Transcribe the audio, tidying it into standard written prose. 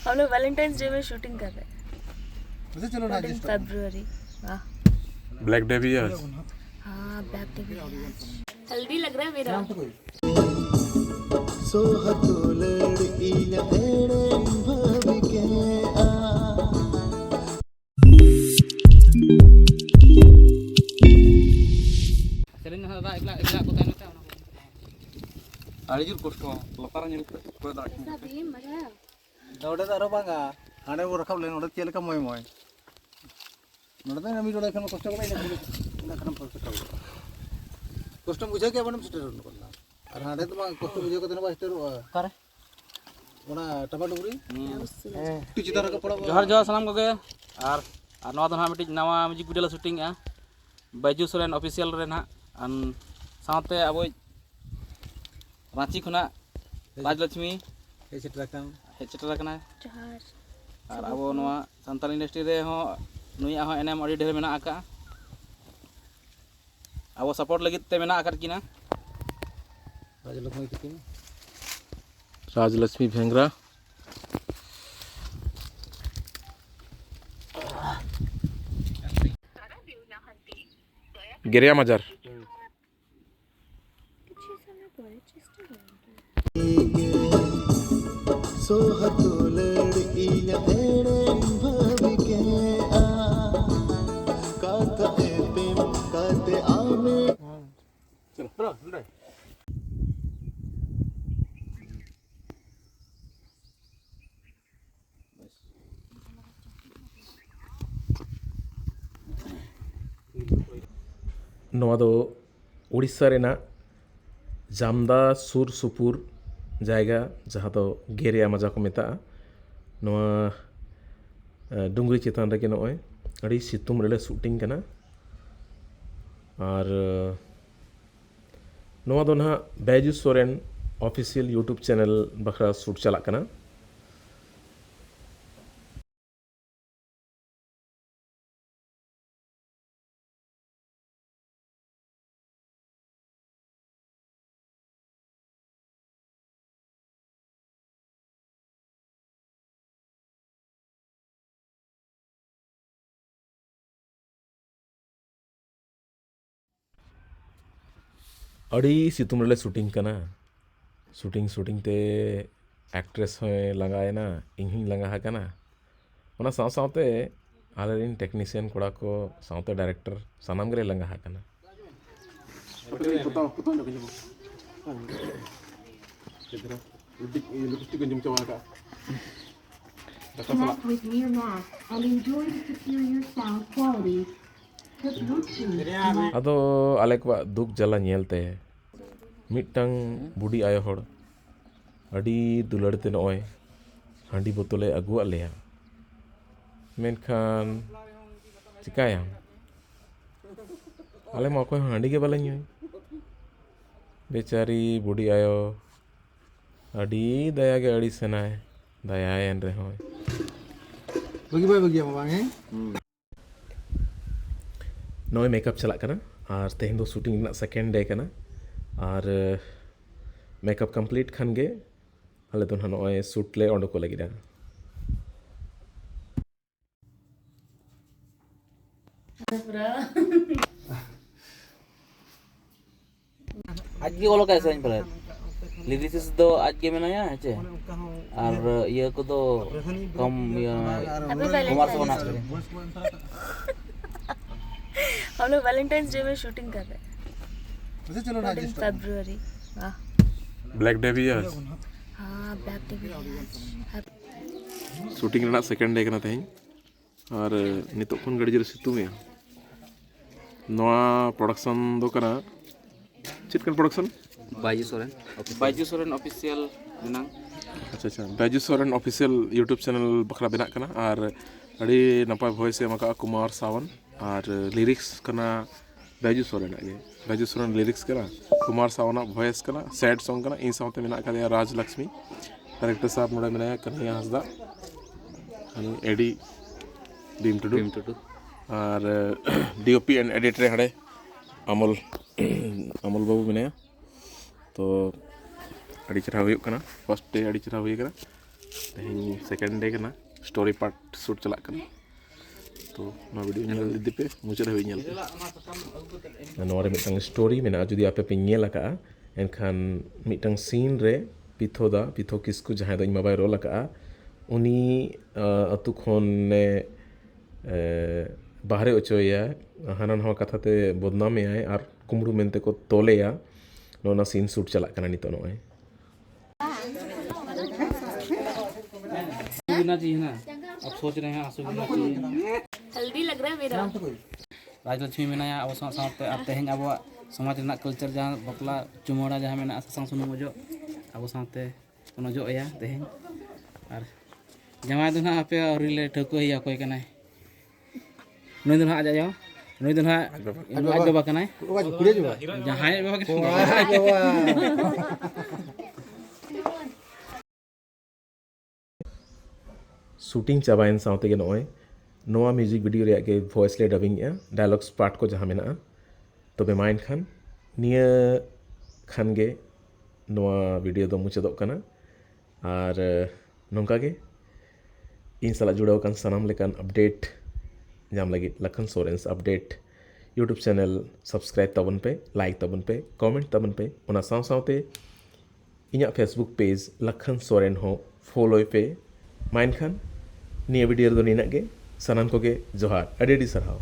हम लोग Valentine's day में शूटिंग कर रहे हैं। वैसे चलो ना 14 फरवरी। वाह। ब्लैक डे भी है आज। हाँ ब्लैक डे भी है आज। हेल्दी लग रहा है मेरा। अड़ी जुर कष्ट लतार ᱧᱮᱞ ᱠᱚ ᱫᱟᱜ ᱱᱚᱰᱮ ᱫᱚ ᱟᱨᱚ ᱵᱟᱝᱟ ᱦᱟᱸᱰᱮ ᱵᱚ ᱨᱟᱠᱟᱵ ᱞᱮᱱ ᱱᱚᱰᱮ ᱪᱮᱫ ᱞᱮᱠᱟ ᱢᱚᱭ ᱢᱚᱭ ᱱᱚᱰᱮ ᱫᱚ ᱱᱟᱢᱤ ᱱᱚᱰᱮ ᱠᱷᱟᱱ ᱠᱚᱥᱴᱚ ᱠᱚ ᱤᱱᱟᱹ ᱠᱷᱟᱱ ᱠᱚᱥᱴᱚ ᱵᱩᱡᱷᱟᱹᱣ ᱠᱮ ᱵᱟᱱᱮᱢ ᱥᱮᱴᱮᱨ ᱠᱚᱱᱟ ᱟᱨ ᱦᱟᱸᱰे ᱫᱚ ᱵᱟᱝ ᱠᱚᱥᱴᱚ ᱵᱩᱡᱷᱟᱹᱣ ᱠᱟᱛᱮ ᱵᱟ ᱥᱮᱴᱮᱨᱚᱜᱼᱟ ᱚᱠᱟᱨᱮ ᱚᱱᱟ ᱴᱟᱵᱟ ᱰᱩᱜᱨᱤ ᱴᱤ ᱪᱤᱛᱟᱨ ᱨᱟᱠᱟᱵ ᱯᱲᱟᱣ जोहार जोहार सानाम कोगे और नवा दो मिट्टी नवा music video shooting Baiju Soren official रे ना साथे अब रांची खुना राजलक्ष्मी हे सेटरा कान हेज सेटरा कना जोहार। और अब नवा सानताल इंडस्ट्री रे हो नुया हो एनएम अड़ी ढेर मेना आका अब सपोर्ट लगित ते मेना आकर किना राजलक्ष्मी तकिन राजलक्ष्मी भेंगरा गिरिया मजार नवा दो उड़ीसा रेना जामदा सुर सुपुर जायगा जहाँ तो गेरिया मजा को मेता नवा डुंगरी चेतान रे के नॉय अड़ी सितुम रे शूटिंग कना और नवा दो ना Baiju Soren official YouTube channel बखरा शूट चला कना अड़ी सितुम रे शूटिंग कना शूटिंग ते एक्ट्रेस होय लगाएना इन्हीं लगा कना ओना साव सावते आलेरिन टेक्नीशियन कोड़ा को सावते डायरेक्टर सानाम गरे लगा कना Connect with Miramax and enjoy the superior sound quality. अदो आले को दुख जला नेलते मिटंग बुडी आयो होड़ अड़ी दुलड़ते नॉय हांडी बोतले अगुआ लेया मेनखान चिकाया आले मा को हांडी के बाले न्योय बेचारी बुडी आयो अड़ी दया के अड़ी सेनाय दया एन रे होय बगी बाय बगी बांग है नॉय मेकअप चला कना और तेहन दो शूटिंग ना सेकेंड डे कना और मेकअप कंप्लीट खान गे हले तो नॉय शूट ले ओंडो को लगी आज की ओलो कैसे इन पर लिरिक्स दो आज के मेना है चे और ये को तो कम कुमार से बना हम लोग वैलेंटाइंस डे में शूटिंग कर रहे हैं। वैसे चलो ना 14 फरवरी। वाह। ब्लैक डे भी है आज। हाँ ब्लैक डे भी है आज। शूटिंग रेना सेकेंड डे कना तेहन और नितो खन गड़ी जरे सितुम है नवा प्रोडक्शन दो कना चिटकन प्रोडक्शन बैजू सोरेन ऑफिशियल मेना अच्छा अच्छा Baiju Soren official YouTube channel बखरा बेना कना और अड़ी नपाय वॉइस एम का कुमार सावन और लिरिक्स कना बैजू सोरेन लिरिक्स कना कुमार सावन वॉइस कना सैड सॉन्ग कना इन सावते मेना का राजलक्ष्मी डायरेक्टर साहब नोडे मेना कन्हैया हंसदा एडी डीम टू और डीओपी एंड एडिटर हड़े अमल बाबू मेना तो अड़ी चढ़ा हुई कना फर्स्ट डे अड़ी चढ़ा हुई कना तेहनी सेकेंड डे कना स्टोरी पार्ट शूट चला कना तो ना वीडियो nyel ᱤᱫᱤ ᱯᱮ ᱢᱩᱪᱟᱹᱫ ᱦᱟᱹᱵᱤᱡ ᱧᱮᱞ ᱯᱮ ᱱᱚᱣᱟ ᱨᱮ ᱢᱤᱫᱴᱟᱝ ᱥᱴᱳᱨᱤ ᱢᱮᱱᱟᱜᱼᱟ ᱡᱩᱫᱤ ᱟᱯᱮ ᱯᱮ ᱧᱮᱞ ᱟᱠᱟᱜᱼᱟ ᱮᱱᱠᱷᱟᱱ ᱢᱤᱫᱴᱟᱝ ᱥᱤᱱ ᱨᱮ ᱯᱤᱛᱷᱚ ᱠᱤᱥᱠᱩ ᱡᱟᱦᱟᱸᱭ ᱫᱚ ᱤᱧ ᱵᱟᱵᱟᱭ ᱨᱳᱞ ᱟᱠᱟᱜᱼᱟ उनी अतु खन ने बाहरे उचोया हाना नवा कथाते बदनाम आय और कुमरू मेनते को तोलेया नोना सीन शूट चला कना नितो नोय सुनना चाहिए ना अब सोच रहे हैं आंसू गिरना चाहिए हल्दी लग रहा है मेरा राजलक्ष्मी मेनाया अब साथे अब तेहन अब समाज रना कल्चर जहाँ बपला चुमोड़ा जहाँ मेना सासांग सुनुम ओजो अब साथे कोनो जो या तेहन और जमाई दो ना आपे औरिले ठको हिया कोई कनाय नुई दो ना आजा जाओ नुई दो ना आज बाबा कनाय जहाँ बाबा शूटिंग चाबाइन साउते के नोय नोआ म्यूजिक वीडियो रे के वॉइस ले डबिंग या डायलॉग्स पार्ट को जहाँ मेना तो बेमाइन खान निया खान गे नोआ वीडियो दो मुचादो कना और नोंका के इन साला जुड़ाव kan sanam lekan update nyam lagi Lakhan Soren's update YouTube channel subscribe tabon pe like tabon pe comment tabon pe ona saw sawte inya Facebook page Lakhan Soren ho follow pe main khan niya video do nina ge sanam ko ge johar adi sarhaw